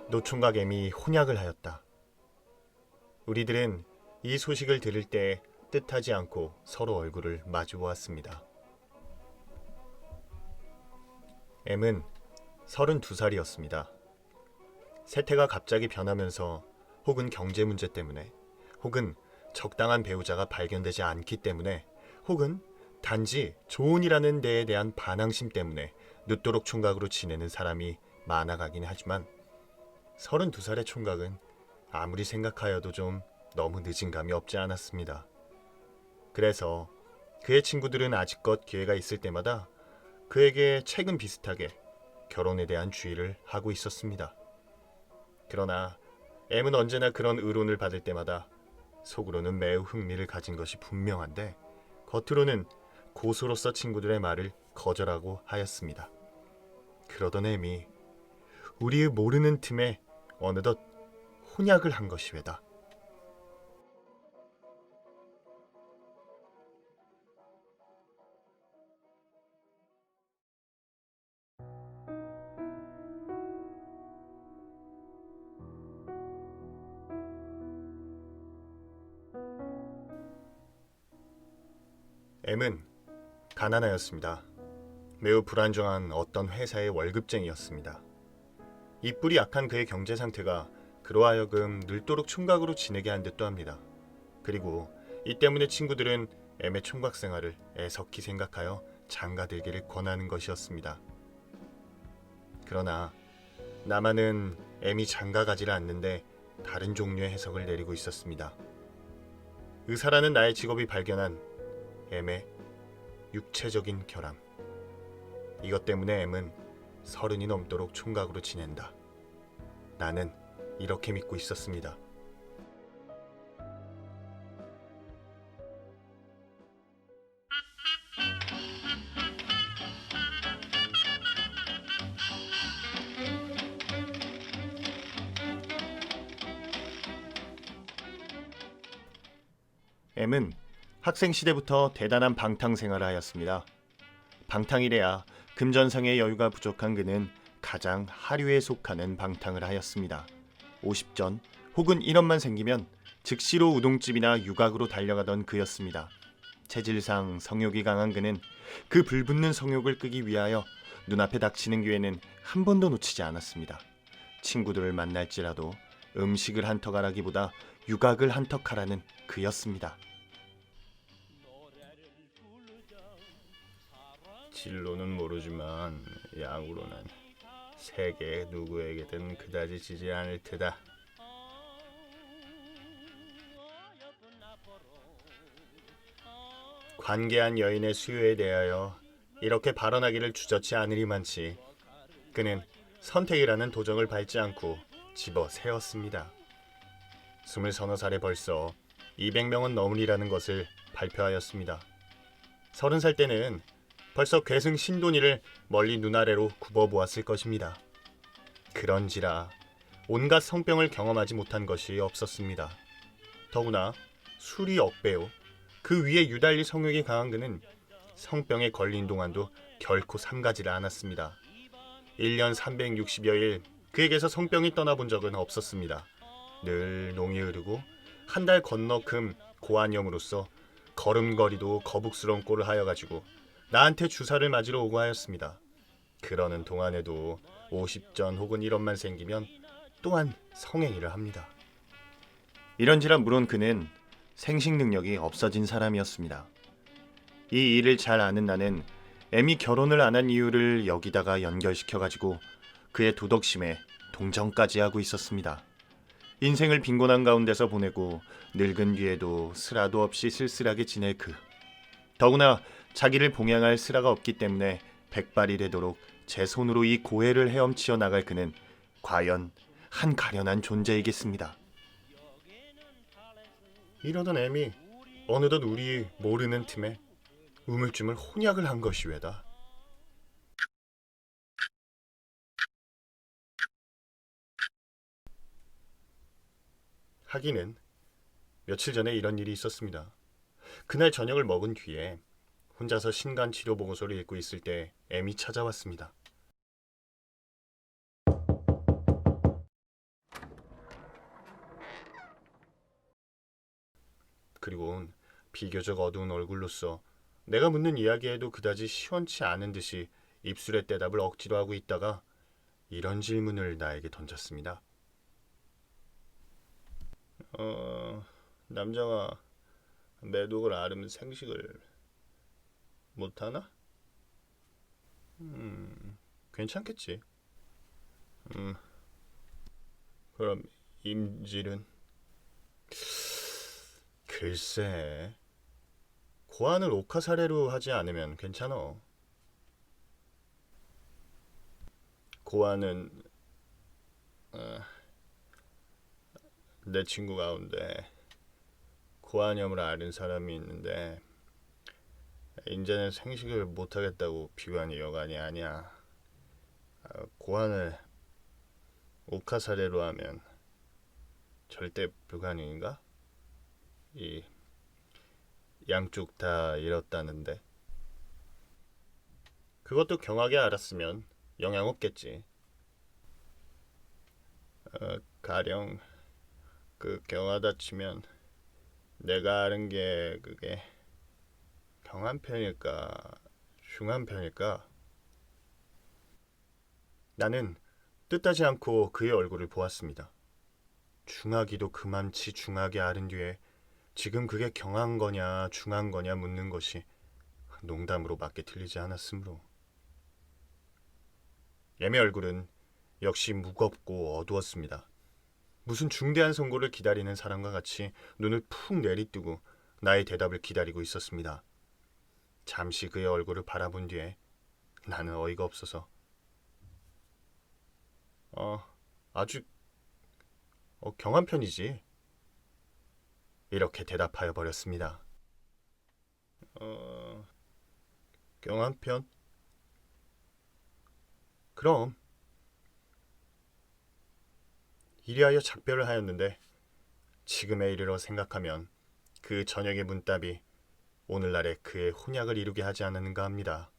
노총각 M이 혼약을 하였다. 우리들은 이 소식을 들을 때 뜻하지 않고 서로 얼굴을 마주 보았습니다. M은 32살이었습니다. 세태가 갑자기 변하면서 혹은 경제 문제 때문에 혹은 적당한 배우자가 발견되지 않기 때문에 혹은 단지 조언이라는 데에 대한 반항심 때문에 늦도록 총각으로 지내는 사람이 많아가긴 하지만 32살의 총각은 아무리 생각하여도 좀 너무 늦은 감이 없지 않았습니다. 그래서 그의 친구들은 아직껏 기회가 있을 때마다 그에게 최근 비슷하게 결혼에 대한 주의를 하고 있었습니다. 그러나 M은 언제나 그런 의론을 받을 때마다 속으로는 매우 흥미를 가진 것이 분명한데 겉으로는 고수로서 친구들의 말을 거절하고 하였습니다. 그러던 M이 우리의 모르는 틈에 어느덧 혼약을 한 것이 왜다. M은 가난하였습니다. 매우 불안정한 어떤 회사의 월급쟁이였습니다. 이뿔이 약한 그의 경제 상태가 그로 하여금 늙도록 총각으로 지내게 한 듯도 합니다. 그리고 이 때문에 친구들은 M의 총각 생활을 애석히 생각하여 장가들기를 권하는 것이었습니다. 그러나 나만은 M이 장가가지를 않는데 다른 종류의 해석을 내리고 있었습니다. 의사라는 나의 직업이 발견한 M의 육체적인 결함. 이것 때문에 M은 30이 넘도록 총각으로 지낸다. 나는 이렇게 믿고 있었습니다. M은 학생 시대부터 대단한 방탕 생활을 하였습니다. 방탕이래야 금전상의 여유가 부족한 그는 가장 하류에 속하는 방탕을 하였습니다. 50전 혹은 1원만 생기면 즉시로 우동집이나 유각으로 달려가던 그였습니다. 체질상 성욕이 강한 그는 그 불붙는 성욕을 끄기 위하여 눈앞에 닥치는 기회는 한 번도 놓치지 않았습니다. 친구들을 만날지라도 음식을 한턱하라기보다 유각을 한턱하라는 그였습니다. 진로는 모르지만 양으로는 세계 누구에게든 그다지 지지 않을 테다. 관계한 여인의 수요에 대하여 이렇게 발언하기를 주저치 않으리만치 그는 선택이라는 도정을 밟지 않고 집어 세웠습니다. 20서너 살에 벌써 200명은 넘으리라는 것을 발표하였습니다. 30살 때는 벌써 괴승 신돈이를 멀리 눈아래로 굽어보았을 것입니다. 그런지라 온갖 성병을 경험하지 못한 것이 없었습니다. 더구나 술이 억배요. 그 위에 유달리 성욕이 강한 그는 성병에 걸린 동안도 결코 삼가지를 않았습니다. 1년 360여일 그에게서 성병이 떠나본 적은 없었습니다. 늘 농이 흐르고 한 달 건너 금 고환염으로써 걸음걸이도 거북스러운 꼴을 하여가지고 나한테 주사를 맞으러 오고 하였습니다. 그러는 동안에도 50전 혹은 1원만 생기면 또한 성행위를 합니다. 이런지라 물론 그는 생식 능력이 없어진 사람이었습니다. 이 일을 잘 아는 나는 M이 결혼을 안 한 이유를 여기다가 연결시켜가지고 그의 도덕심에 동정까지 하고 있었습니다. 인생을 빈곤한 가운데서 보내고 늙은 뒤에도 슬아도 없이 쓸쓸하게 지낼 그. 더구나 자기를 봉양할 슬아가 없기 때문에 백발이 되도록 제 손으로 이 고해를 헤엄치어 나갈 그는 과연 한 가련한 존재이겠습니다. 이러던 M이 어느덧 우리 모르는 틈에 우물쭈물 혼약을 한 것이 왜다. 하기는 며칠 전에 이런 일이 있었습니다. 그날 저녁을 먹은 뒤에 혼자서 신간치료 보고서를 읽고 있을 때 M이 찾아왔습니다. 그리고 비교적 어두운 얼굴로서 내가 묻는 이야기에도 그다지 시원치 않은 듯이 입술에 대답을 억지로 하고 있다가 이런 질문을 나에게 던졌습니다. 남자가 매독을 앓으면 생식을 못하나? 괜찮겠지. 그럼 임질은? 글쎄, 고안을 옥화사례로 하지 않으면 괜찮어. 고안은 내 친구 가운데 고안염을 앓은 사람이 있는데 이제는 생식을 못하겠다고 비관이 여간이 아니야. 고안을 옥화사례로 하면 절대 불가능인가? 이 양쪽 다 잃었다는데. 그것도 경하게 알았으면 영향 없겠지. 가령 그 경하다 치면 내가 아는 게 그게 경한 편일까 중한 편일까? 나는 뜻하지 않고 그의 얼굴을 보았습니다. 중하기도 그만치 중하게 앓은 뒤에 지금 그게 경한 거냐 중한 거냐 묻는 것이 농담으로 맞게 들리지 않았으므로. 애미 얼굴은 역시 무겁고 어두웠습니다. 무슨 중대한 선고를 기다리는 사람과 같이 눈을 푹 내리뜨고 나의 대답을 기다리고 있었습니다. 잠시 그의 얼굴을 바라본 뒤에 나는 어이가 없어서 아주 경한 편이지. 이렇게 대답하여 버렸습니다. 경한 편? 그럼 이리하여 작별을 하였는데 지금에 이르러 생각하면 그 저녁의 문답이 오늘날의 그의 혼약을 이루게 하지 않았는가 합니다.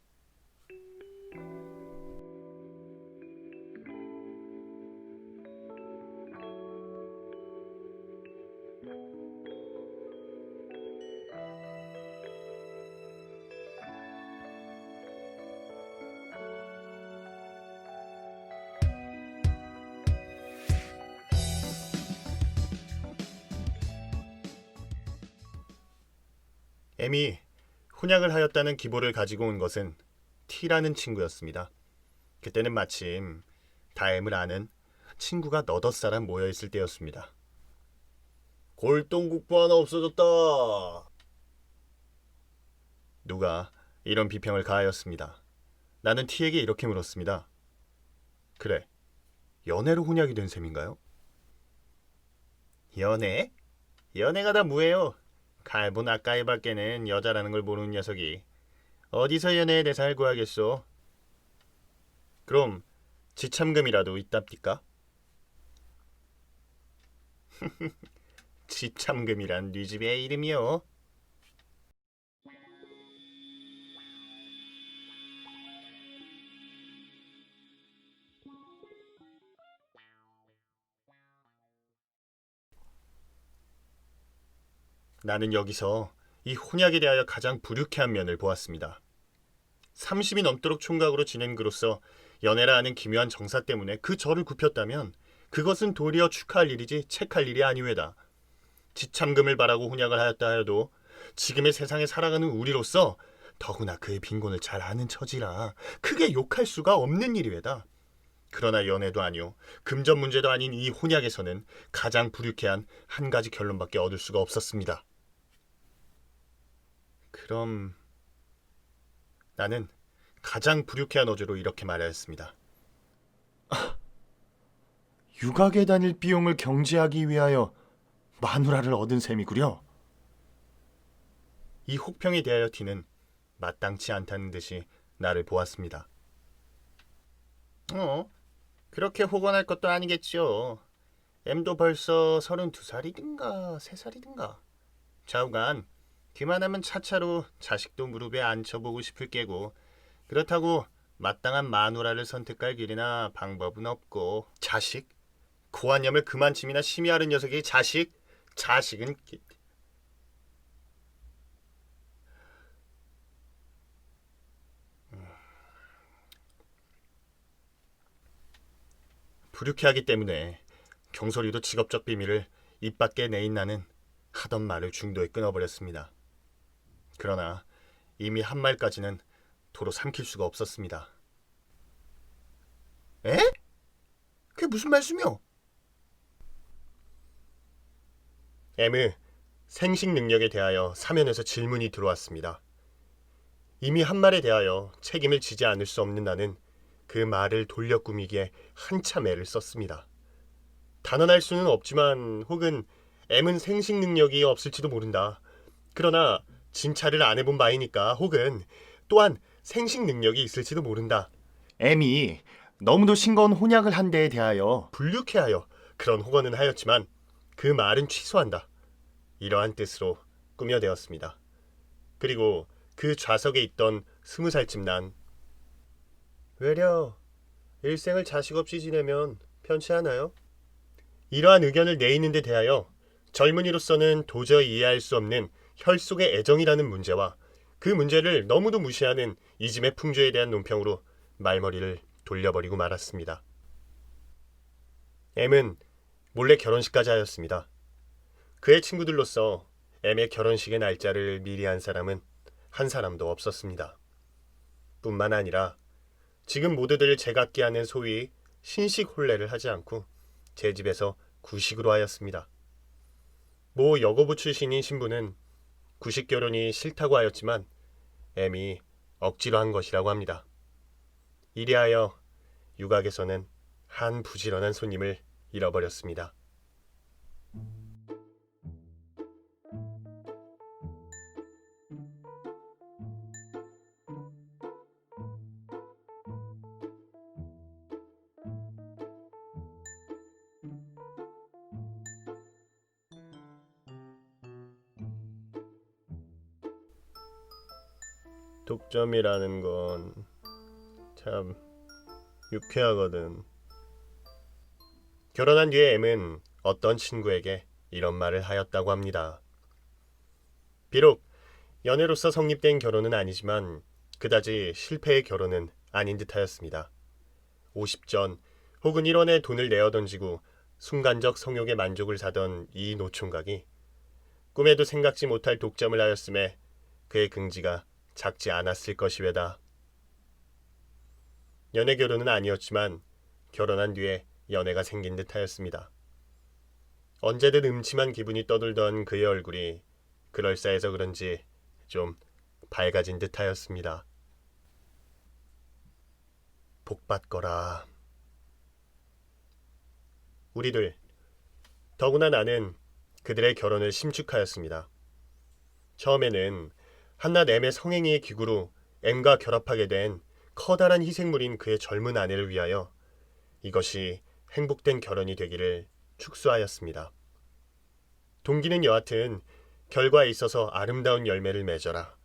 M이 혼약을 하였다는 기보를 가지고 온 것은 T라는 친구였습니다. 그때는 마침 다엠을 아는 친구가 너덧사람 모여있을 때였습니다. 골동국부 하나 없어졌다. 누가 이런 비평을 가하였습니다. 나는 T에게 이렇게 물었습니다. 그래, 연애로 혼약이 된 셈인가요? 연애? 연애가 다 뭐예요? 갈본 아까이밖에는 여자라는 걸 모르는 녀석이 어디서 연애의 대상을 구하겠소? 그럼 지참금이라도 있답니까? 지참금이란 네 집의 이름이요. 나는 여기서 이 혼약에 대하여 가장 불유쾌한 면을 보았습니다. 30이 넘도록 총각으로 지낸 그로서 연애라 하는 기묘한 정사 때문에 그 저를 굽혔다면 그것은 도리어 축하할 일이지 책할 일이 아니외다. 지참금을 바라고 혼약을 하였다 하여도 지금의 세상에 살아가는 우리로서 더구나 그의 빈곤을 잘 아는 처지라 크게 욕할 수가 없는 일이외다. 그러나 연애도 아니오 금전 문제도 아닌 이 혼약에서는 가장 불유쾌한 한 가지 결론밖에 얻을 수가 없었습니다. 그럼 나는 가장 불유쾌한 어조로 이렇게 말하였습니다. 유각에 다닐 비용을 경제하기 위하여 마누라를 얻은 셈이구려. 이 혹평에 대하여 T는 마땅치 않다는 듯이 나를 보았습니다. 그렇게 호건할 것도 아니겠죠. M도 벌써 32살이든가 3살이든가. 좌우간 그만하면 차차로 자식도 무릎에 앉혀보고 싶을 게고 그렇다고 마땅한 마누라를 선택할 길이나 방법은 없고. 자식? 고환염을 그만침이나 심히 앓은 녀석이 자식? 자식은 불유쾌하기 때문에 경솔이도 직업적 비밀을 입 밖에 내인 나는 하던 말을 중도에 끊어버렸습니다. 그러나 이미 한 말까지는 도로 삼킬 수가 없었습니다. 에? 그게 무슨 말씀이요? M의 생식 능력에 대하여 사면에서 질문이 들어왔습니다. 이미 한 말에 대하여 책임을 지지 않을 수 없는 나는 그 말을 돌려 꾸미기에 한참 애를 썼습니다. 단언할 수는 없지만 혹은 M은 생식 능력이 없을지도 모른다. 그러나 진찰을 안 해본 바이니까 혹은 또한 생식 능력이 있을지도 모른다. M이 너무도 싱거운 혼약을 한 데에 대하여 불유쾌하여 그런 호언은 하였지만 그 말은 취소한다. 이러한 뜻으로 꾸며대었습니다. 그리고 그 좌석에 있던 20살쯤 난 외려 일생을 자식 없이 지내면 편치 않아요? 이러한 의견을 내있는 데 대하여 젊은이로서는 도저히 이해할 수 없는 혈속의 애정이라는 문제와 그 문제를 너무도 무시하는 이짐의 풍조에 대한 논평으로 말머리를 돌려버리고 말았습니다. M은 몰래 결혼식까지 하였습니다. 그의 친구들로서 M의 결혼식의 날짜를 미리 한 사람은 한 사람도 없었습니다. 뿐만 아니라 지금 모두들 제각기 하는 소위 신식 혼례를 하지 않고 제 집에서 구식으로 하였습니다. 모 여고부 출신인 신부는 구식 결혼이 싫다고 하였지만 M이 억지로 한 것이라고 합니다. 이리하여 유각에서는 한 부지런한 손님을 잃어버렸습니다. 독점이라는 건 참 유쾌하거든. 결혼한 뒤에 M은 어떤 친구에게 이런 말을 하였다고 합니다. 비록 연애로서 성립된 결혼은 아니지만 그다지 실패의 결혼은 아닌 듯하였습니다. 50전 혹은 1원의 돈을 내어 던지고 순간적 성욕의 만족을 사던 이 노총각이 꿈에도 생각지 못할 독점을 하였음에 그의 긍지가 작지 않았을 것이외다. 연애 결혼은 아니었지만 결혼한 뒤에 연애가 생긴 듯하였습니다. 언제든 음침한 기분이 떠돌던 그의 얼굴이 그럴싸해서 그런지 좀 밝아진 듯하였습니다. 복받거라. 우리들, 더구나 나는 그들의 결혼을 심축하였습니다. 처음에는 한낱 M의 성행위의 기구로 M과 결합하게 된 커다란 희생물인 그의 젊은 아내를 위하여 이것이 행복된 결혼이 되기를 축소하였습니다. 동기는 여하튼 결과에 있어서 아름다운 열매를 맺어라.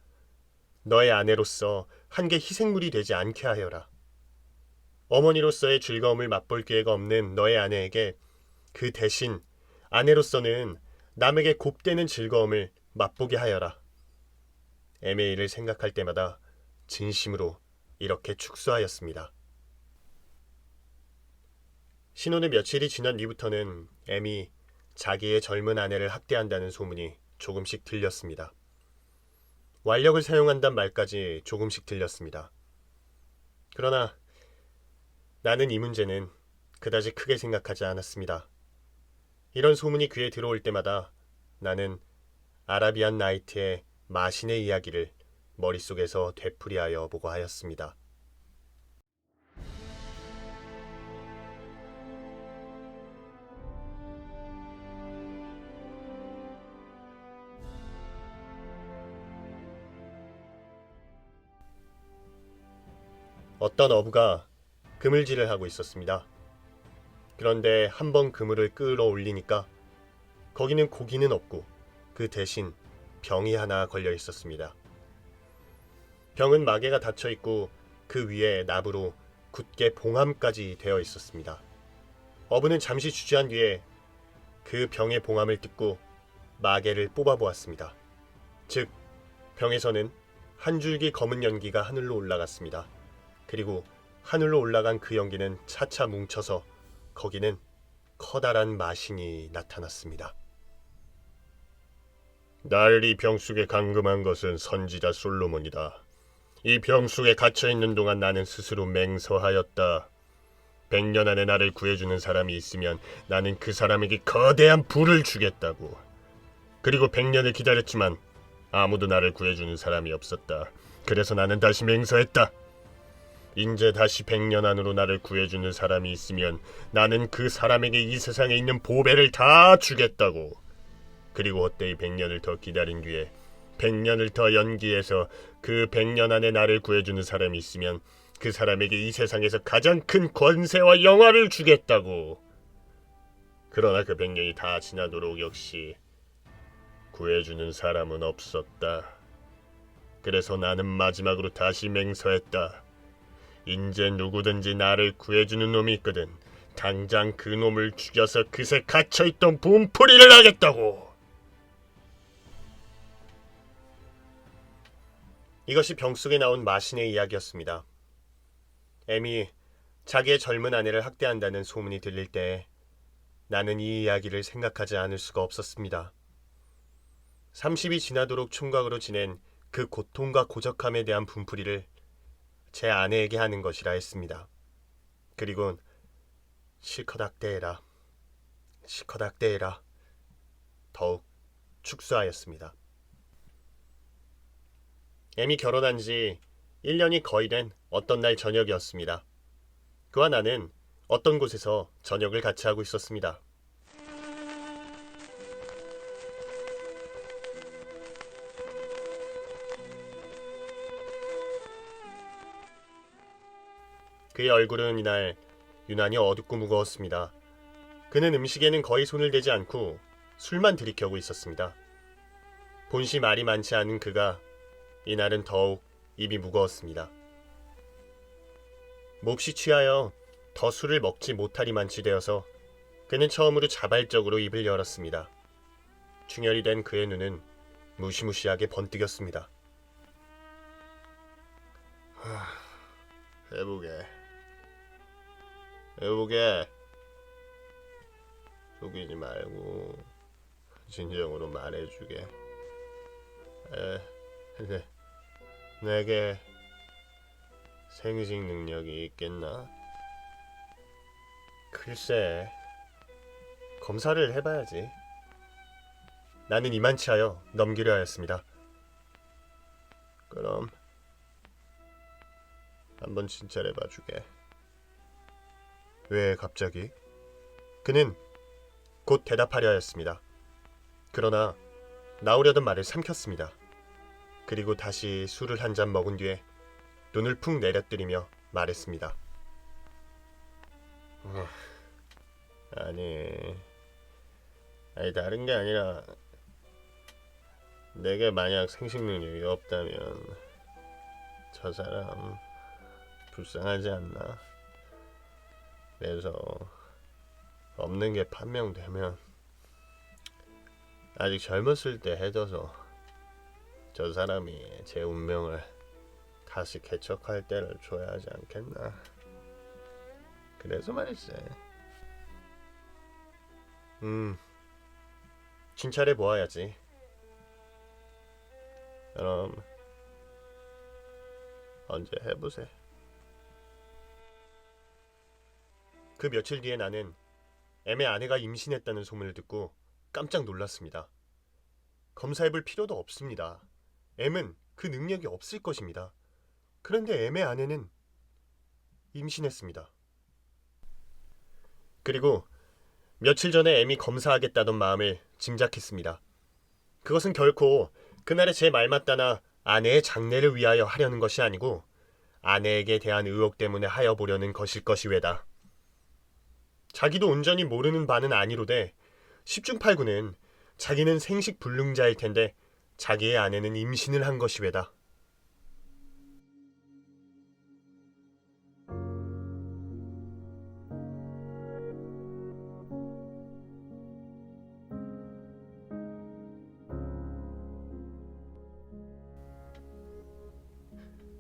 너의 아내로서 한계 희생물이 되지 않게 하여라. 어머니로서의 즐거움을 맛볼 기회가 없는 너의 아내에게 그 대신 아내로서는 남에게 곱되는 즐거움을 맛보게 하여라. M의 일을 생각할 때마다 진심으로 이렇게 축소하였습니다. 신혼의 며칠이 지난 뒤부터는 M이 자기의 젊은 아내를 학대한다는 소문이 조금씩 들렸습니다. 완력을 사용한단 말까지 조금씩 들렸습니다. 그러나 나는 이 문제는 그다지 크게 생각하지 않았습니다. 이런 소문이 귀에 들어올 때마다 나는 아라비안 나이트의 마신의 이야기를 머릿속에서 되풀이하여 보고 하였습니다. 어떤 어부가 그물질을 하고 있었습니다. 그런데 한번 그물을 끌어올리니까 거기는 고기는 없고 그 대신 병이 하나 걸려 있었습니다. 병은 마개가 닫혀 있고 그 위에 나무로 굳게 봉함까지 되어 있었습니다. 어부는 잠시 주저한 뒤에 그 병의 봉함을 뜯고 마개를 뽑아보았습니다. 즉, 병에서는 한 줄기 검은 연기가 하늘로 올라갔습니다. 그리고 하늘로 올라간 그 연기는 차차 뭉쳐서 거기는 커다란 마신이 나타났습니다. 날 이 병속에 감금한 것은 선지자 솔로몬이다. 이 병속에 갇혀있는 동안 나는 스스로 맹서하였다. 100년 안에 나를 구해주는 사람이 있으면 나는 그 사람에게 거대한 부를 주겠다고. 그리고 100년을 기다렸지만 아무도 나를 구해주는 사람이 없었다. 그래서 나는 다시 맹서했다. 인제 다시 100년 안으로 나를 구해주는 사람이 있으면 나는 그 사람에게 이 세상에 있는 보배를 다 주겠다고. 그리고 헛되이 100년을 더 기다린 뒤에 100년을 더 연기해서 그 100년 안에 나를 구해주는 사람이 있으면 그 사람에게 이 세상에서 가장 큰 권세와 영화를 주겠다고. 그러나 그 100년이 다 지나도록 역시 구해주는 사람은 없었다. 그래서 나는 마지막으로 다시 맹서했다. 인제 누구든지 나를 구해주는 놈이 있거든 당장 그 놈을 죽여서 그새 갇혀있던 분풀이를 하겠다고. 이것이 병속에 나온 마신의 이야기였습니다. 엠이 자기의 젊은 아내를 학대한다는 소문이 들릴 때 나는 이 이야기를 생각하지 않을 수가 없었습니다. 30이 지나도록 총각으로 지낸 그 고통과 고적함에 대한 분풀이를 제 아내에게 하는 것이라 했습니다. 그리고 실컷 학대해라, 실컷 학대해라 더욱 축소하였습니다. 엠이 결혼한 지 1년이 거의 된 어떤 날 저녁이었습니다. 그와 나는 어떤 곳에서 저녁을 같이 하고 있었습니다. 그의 얼굴은 이날 유난히 어둡고 무거웠습니다. 그는 음식에는 거의 손을 대지 않고 술만 들이켜고 있었습니다. 본시 말이 많지 않은 그가 이날은 더욱 입이 무거웠습니다. 몹시 취하여 더 술을 먹지 못하리 만치 되어서 그는 처음으로 자발적으로 입을 열었습니다. 충혈이 된 그의 눈은 무시무시하게 번뜩였습니다. 해보게 속이지 말고 진정으로 말해주게. 근데 내게 생식 능력이 있겠나? 글쎄, 검사를 해봐야지. 나는 이만치 하여 넘기려 하였습니다. 그럼 한번 진찰해봐주게. 왜 갑자기? 그는 곧 대답하려 하였습니다. 그러나 나오려던 말을 삼켰습니다. 그리고 다시 술을 한 잔 먹은 뒤에 눈을 푹 내려뜨리며 말했습니다. 아니 다른 게 아니라 내게 만약 생식 능력이 없다면 저 사람 불쌍하지 않나? 그래서 없는 게 판명되면 아직 젊었을 때 해둬서 저 사람이 제 운명을 다시 개척할 때를 줘야 하지 않겠나? 그래서 말일세. 진찰해 보아야지. 그럼 언제 해보세. 그 며칠 뒤에 나는 엠의 아내가 임신했다는 소문을 듣고 깜짝 놀랐습니다. 검사해볼 필요도 없습니다. 엠은 그 능력이 없을 것입니다. 그런데 엠의 아내는 임신했습니다. 그리고 며칠 전에 엠이 검사하겠다던 마음을 짐작했습니다. 그것은 결코 그날의 제 말맞다나 아내의 장래를 위하여 하려는 것이 아니고 아내에게 대한 의혹 때문에 하여 보려는 것일 것이외다. 자기도 온전히 모르는 바는 아니로되 10중 8구는 자기는 생식불능자일 텐데 자기의 아내는 임신을 한 것이외다.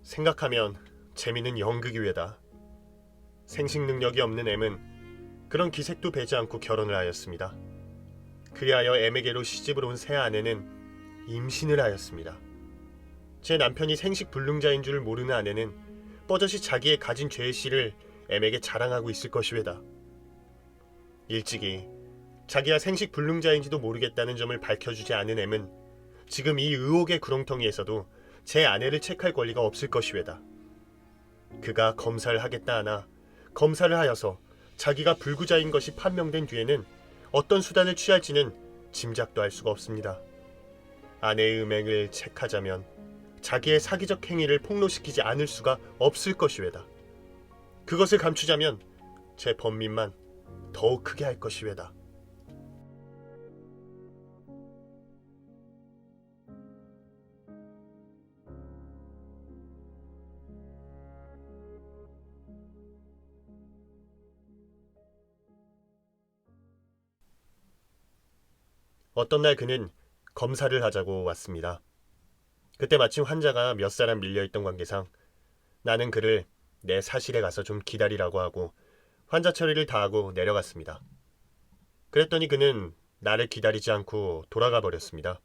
생각하면 재미는 연극이 외다. 생식 능력이 없는 M은 그런 기색도 배지 않고 결혼을 하였습니다. 그리하여 M에게로 시집을 온 새 아내는 임신을 하였습니다. 제 남편이 생식불능자인 줄 모르는 아내는 뻐젓이 자기의 가진 죄의 씨를 M에게 자랑하고 있을 것이외다. 일찍이 자기가 생식불능자인지도 모르겠다는 점을 밝혀주지 않은 M은 지금 이 의혹의 구렁텅이에서도 제 아내를 책할 권리가 없을 것이외다. 그가 검사를 하겠다 하나 검사를 하여서 자기가 불구자인 것이 판명된 뒤에는 어떤 수단을 취할지는 짐작도 할 수가 없습니다. 아내의 음행을 책하자면 자기의 사기적 행위를 폭로시키지 않을 수가 없을 것이외다. 그것을 감추자면 제 번민만 더욱 크게 할 것이외다. 어떤 날 그는 검사를 하자고 왔습니다. 그때 마침 환자가 몇 사람 밀려있던 관계상 나는 그를 내 사실에 가서 좀 기다리라고 하고 환자 처리를 다 하고 내려갔습니다. 그랬더니 그는 나를 기다리지 않고 돌아가 버렸습니다.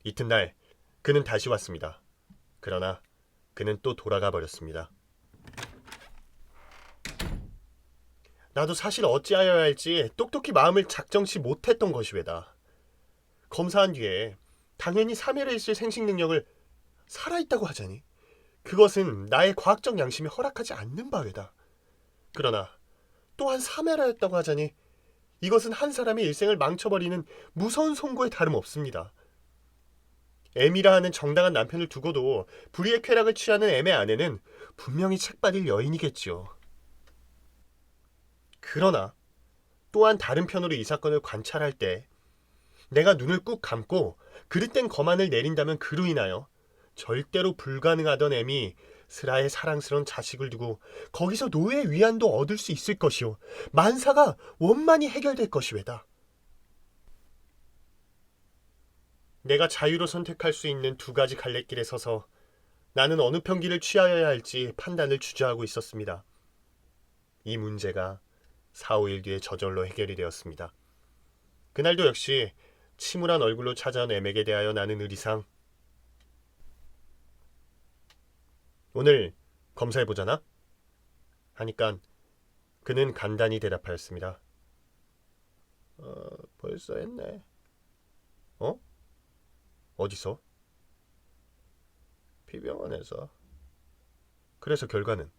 이튿날 그는 다시 왔습니다. 그러나 그는 또 돌아가 버렸습니다. 나도 사실 어찌하여야 할지 똑똑히 마음을 작정치 못했던 것이외다. 검사한 뒤에 당연히 3일에 있을 생식 능력을 살아있다고 하자니 그것은 나의 과학적 양심이 허락하지 않는 바외다. 그러나 또한 3회라였다고 하자니 이것은 한 사람의 일생을 망쳐버리는 무서운 선고에 다름없습니다. M이라 하는 정당한 남편을 두고도 불의의 쾌락을 취하는 M의 아내는 분명히 책받을 여인이겠지요. 그러나 또한 다른 편으로 이 사건을 관찰할 때 내가 눈을 꾹 감고 그릇된 거만을 내린다면 그로 인하여 절대로 불가능하던 M이 스라의 사랑스러운 자식을 두고 거기서 노예의 위안도 얻을 수 있을 것이요 만사가 원만히 해결될 것이외다. 내가 자유로 선택할 수 있는 두 가지 갈래길에 서서 나는 어느 편기를 취하여야 할지 판단을 주저하고 있었습니다. 이 문제가 4, 5일 뒤에 저절로 해결이 되었습니다. 그날도 역시 침울한 얼굴로 찾아온 M에게 대하여 나는 의리상 오늘 검사해보자나? 하니깐 그는 간단히 대답하였습니다. 벌써 했네. 어? 어디서? 피병원에서. 그래서 결과는?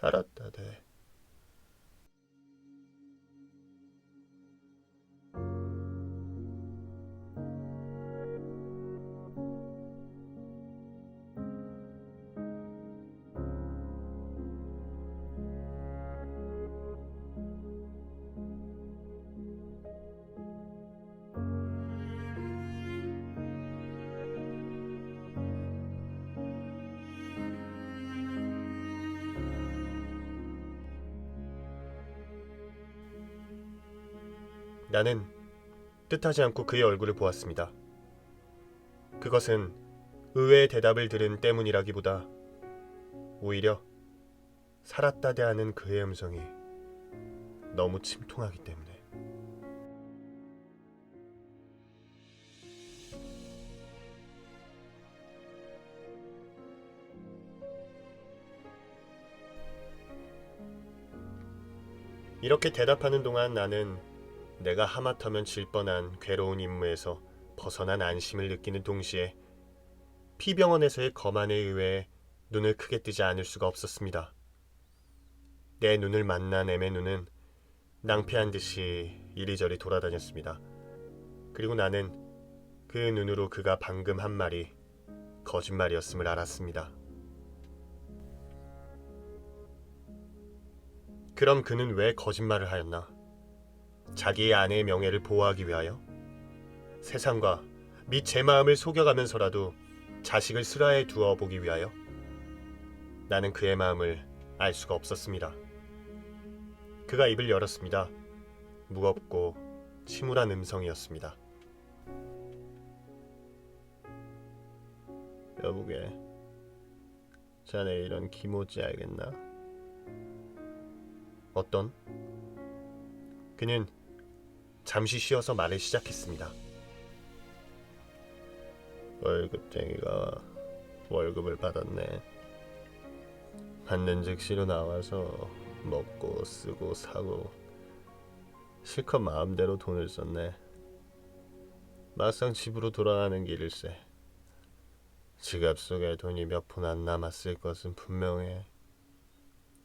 살았다대. 나는 뜻하지 않고 그의 얼굴을 보았습니다. 그것은 의외의 대답을 들은 때문이라기보다 오히려 살았다대 하는 그의 음성이 너무 침통하기 때문에. 이렇게 대답하는 동안 나는 내가 하마터면 질 뻔한 괴로운 임무에서 벗어난 안심을 느끼는 동시에 피병원에서의 거만에 의해 눈을 크게 뜨지 않을 수가 없었습니다. 내 눈을 만난 M의 눈은 낭패한 듯이 이리저리 돌아다녔습니다. 그리고 나는 그 눈으로 그가 방금 한 말이 거짓말이었음을 알았습니다. 그럼 그는 왜 거짓말을 하였나? 자기의 아내의 명예를 보호하기 위하여? 세상과 및 제 마음을 속여가면서라도 자식을 슬하에 두어 보기 위하여? 나는 그의 마음을 알 수가 없었습니다. 그가 입을 열었습니다. 무겁고 침울한 음성이었습니다. 여보게, 자네 이런 기모찌 알겠나? 어떤? 그는 잠시 쉬어서 말을 시작했습니다. 월급쟁이가 월급을 받았네. 받는 즉시로 나와서 먹고 쓰고 사고 실컷 마음대로 돈을 썼네. 막상 집으로 돌아가는 길일세. 지갑 속에 돈이 몇 푼 안 남았을 것은 분명해.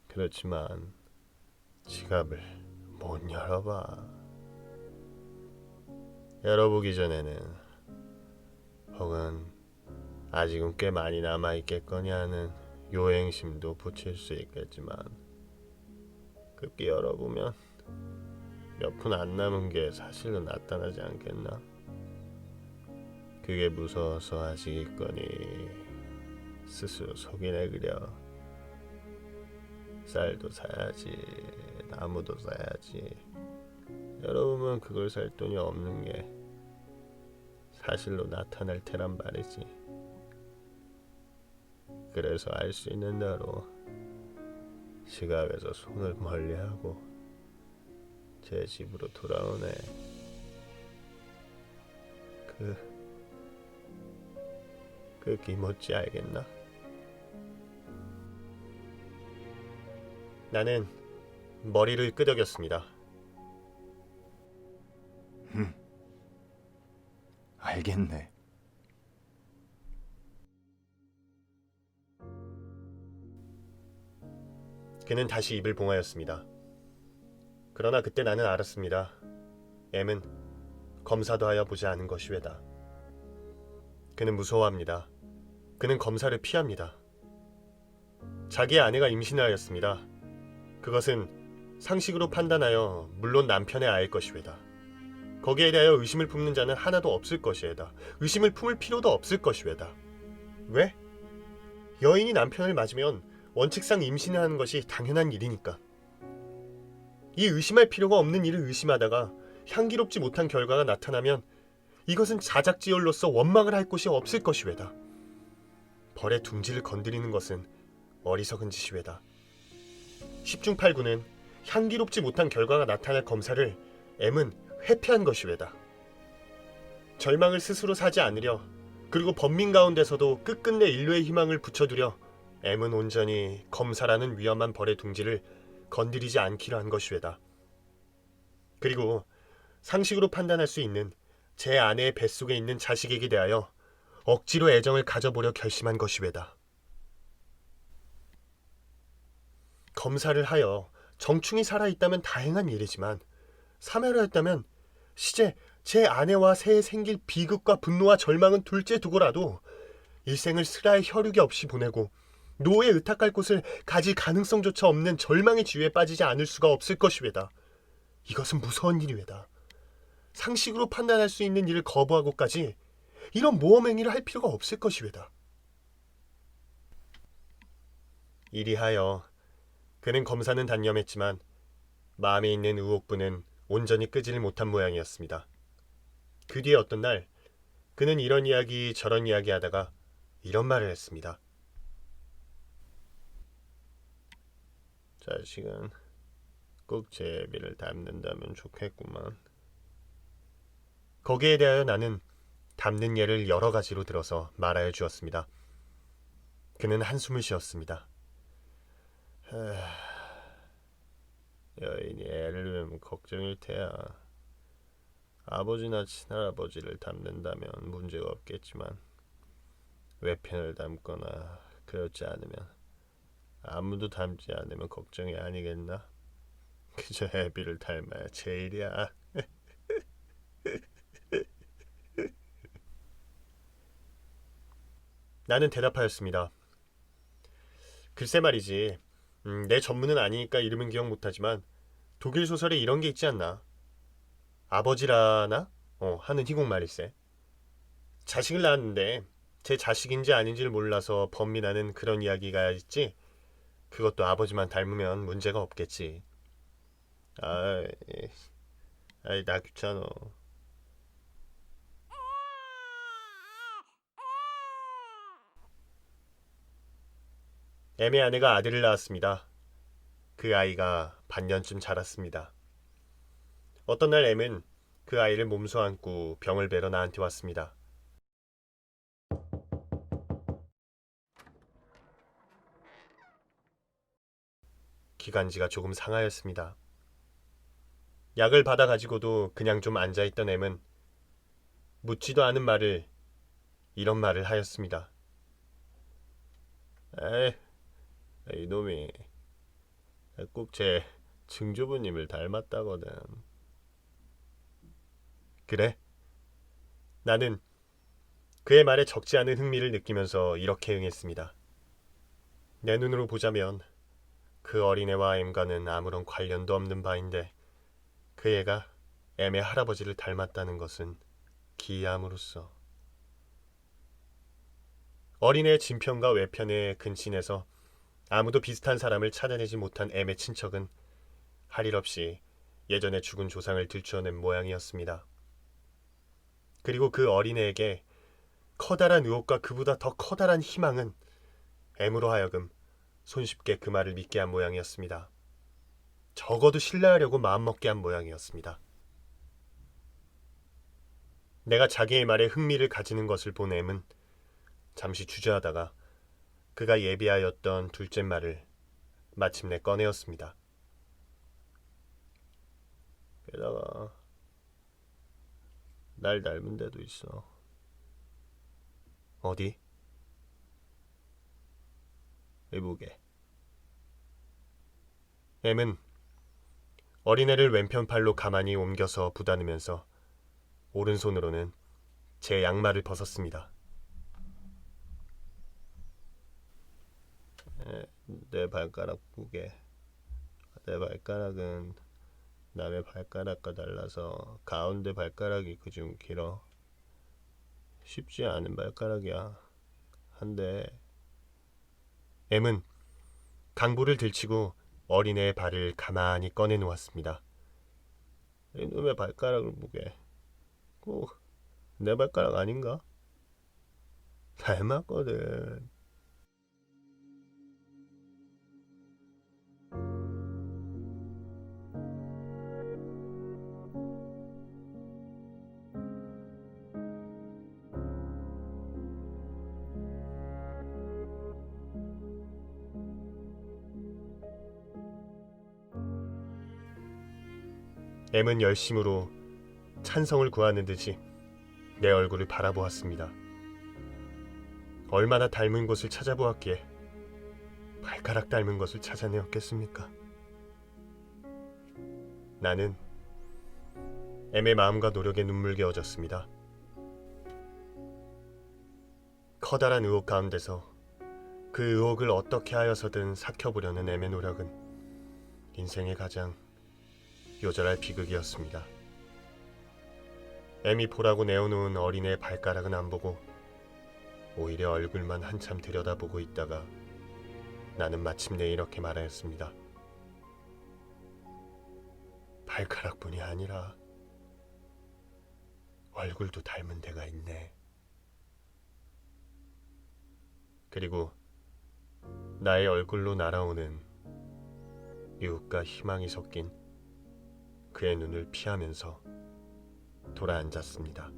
그렇지만 지갑을 못 열어봐. 열어보기 전에는 혹은 아직은 꽤 많이 남아있겠거니 하는 요행심도 붙일 수 있겠지만 급기 열어보면 몇 푼 안 남은 게 사실로 나타나지 않겠나? 그게 무서워서 아직 있거니 스스로 속이네 그려. 쌀도 사야지, 나무도 사야지. 열어보면 그걸 살 돈이 없는 게 사실로 나타날 테란 말이지. 그래서 알 수 있는 대로 지갑에서 손을 멀리하고 제 집으로 돌아오네. 그 기모찌 알겠나? 나는 머리를 끄덕였습니다. 알겠네. 그는 다시 입을 봉하였습니다. 그러나 그때 나는 알았습니다. M은 검사도 하여 보지 않은 것이 왜다. 그는 무서워합니다. 그는 검사를 피합니다. 자기의 아내가 임신을 하였습니다. 그것은 상식으로 판단하여 물론 남편의 아이일 것이 왜다. 거기에 대하여 의심을 품는 자는 하나도 없을 것이에다. 의심을 품을 필요도 없을 것이 왜다. 왜? 여인이 남편을 맞으면 원칙상 임신을 하는 것이 당연한 일이니까. 이 의심할 필요가 없는 일을 의심하다가 향기롭지 못한 결과가 나타나면 이것은 자작지혈로서 원망을 할 곳이 없을 것이 왜다. 벌의 둥지를 건드리는 것은 어리석은 짓이 왜다. 10중 8구는 향기롭지 못한 결과가 나타날 검사를 M은 회피한 것이 왜다. 절망을 스스로 사지 않으려, 그리고 번민 가운데서도 끝끝내 인류의 희망을 붙여두려 M은 온전히 검사라는 위험한 벌의 둥지를 건드리지 않기로 한 것이 왜다. 그리고 상식으로 판단할 수 있는 제 아내의 뱃속에 있는 자식에게 대하여 억지로 애정을 가져보려 결심한 것이 왜다. 검사를 하여 정충이 살아있다면 다행한 일이지만 사멸을 했다면 시제 제 아내와 새에 생길 비극과 분노와 절망은 둘째 두고라도 일생을 슬아의 혈육이 없이 보내고 노에 의탁할 곳을 가질 가능성조차 없는 절망의 지유에 빠지지 않을 수가 없을 것이 왜다. 이것은 무서운 일이 왜다. 상식으로 판단할 수 있는 일을 거부하고까지 이런 모험 행위를 할 필요가 없을 것이 왜다. 이리하여 그는 검사는 단념했지만 마음에 있는 의혹부는 온전히 끄지를 못한 모양이었습니다. 그 뒤에 어떤 날 그는 이런 이야기 저런 이야기 하다가 이런 말을 했습니다. 자식은 꼭 제 애비를 닮는다면 좋겠구만. 거기에 대하여 나는 닮는 예를 여러 가지로 들어서 말하여 주었습니다. 그는 한숨을 쉬었습니다. 여인이 애를 두면 걱정일 테야. 아버지나 친할아버지를 닮는다면 문제가 없겠지만 외편을 닮거나 그렇지 않으면 아무도 닮지 않으면 걱정이 아니겠나? 그저 애비를 닮아야 제일이야. 나는 대답하였습니다. 글쎄 말이지. 내 전문은 아니니까 이름은 기억 못하지만 독일 소설에 이런 게 있지 않나? 아버지라나? 하는 희곡말일세. 자식을 낳았는데 제 자식인지 아닌지를 몰라서 번민하는 그런 이야기가 있지. 그것도 아버지만 닮으면 문제가 없겠지. 아이 나 귀찮아. M의 아내가 아들을 낳았습니다. 그 아이가 반년쯤 자랐습니다. 어떤 날 M은 그 아이를 몸소 안고 병을 뵈러 나한테 왔습니다. 기관지가 조금 상하였습니다. 약을 받아 가지고도 그냥 좀 앉아있던 M은 묻지도 않은 말을 이런 말을 하였습니다. 에이, 이놈이 꼭 제 증조부님을 닮았다거든. 그래? 나는 그의 말에 적지 않은 흥미를 느끼면서 이렇게 응했습니다. 내 눈으로 보자면 그 어린애와 M과는 아무런 관련도 없는 바인데 그 애가 M의 할아버지를 닮았다는 것은 기이함으로써. 어린애의 진편과 외편의 근친에서 아무도 비슷한 사람을 찾아내지 못한 M의 친척은 할 일 없이 예전에 죽은 조상을 들추어낸 모양이었습니다. 그리고 그 어린애에게 커다란 의혹과 그보다 더 커다란 희망은 M으로 하여금 손쉽게 그 말을 믿게 한 모양이었습니다. 적어도 신뢰하려고 마음먹게 한 모양이었습니다. 내가 자기의 말에 흥미를 가지는 것을 본 M은 잠시 주저하다가 그가 예비하였던 둘째 말을 마침내 꺼내었습니다. 게다가 날 닮은 데도 있어. 어디? 이보게. M은 어린애를 왼편팔로 가만히 옮겨서 부다누면서 오른손으로는 제 양말을 벗었습니다. 내 발가락 보게. 내 발가락은 남의 발가락과 달라서 가운데 발가락이 그중 길어. 쉽지 않은 발가락이야. 한데 M은 강보를 들치고 어린애의 발을 가만히 꺼내 놓았습니다. 이놈의 발가락을 보게. 꼭 내 발가락 아닌가? 닮았거든. M은 열심으로 찬성을 구하는 듯이 내 얼굴을 바라보았습니다. 얼마나 닮은 곳을 찾아보았기에 발가락 닮은 것을 찾아내었겠습니까? 나는 M의 마음과 노력에 눈물겨워졌습니다. 커다란 의혹 가운데서 그 의혹을 어떻게 하여서든 삭혀보려는 M의 노력은 인생의 가장 요절할 비극이었습니다. M이 보라고 내어놓은 어린애의 발가락은 안 보고 오히려 얼굴만 한참 들여다보고 있다가 나는 마침내 이렇게 말하였습니다. 발가락뿐이 아니라 얼굴도 닮은 데가 있네. 그리고 나의 얼굴로 날아오는 유혹과 희망이 섞인 그의 눈을 피하면서 돌아앉았습니다.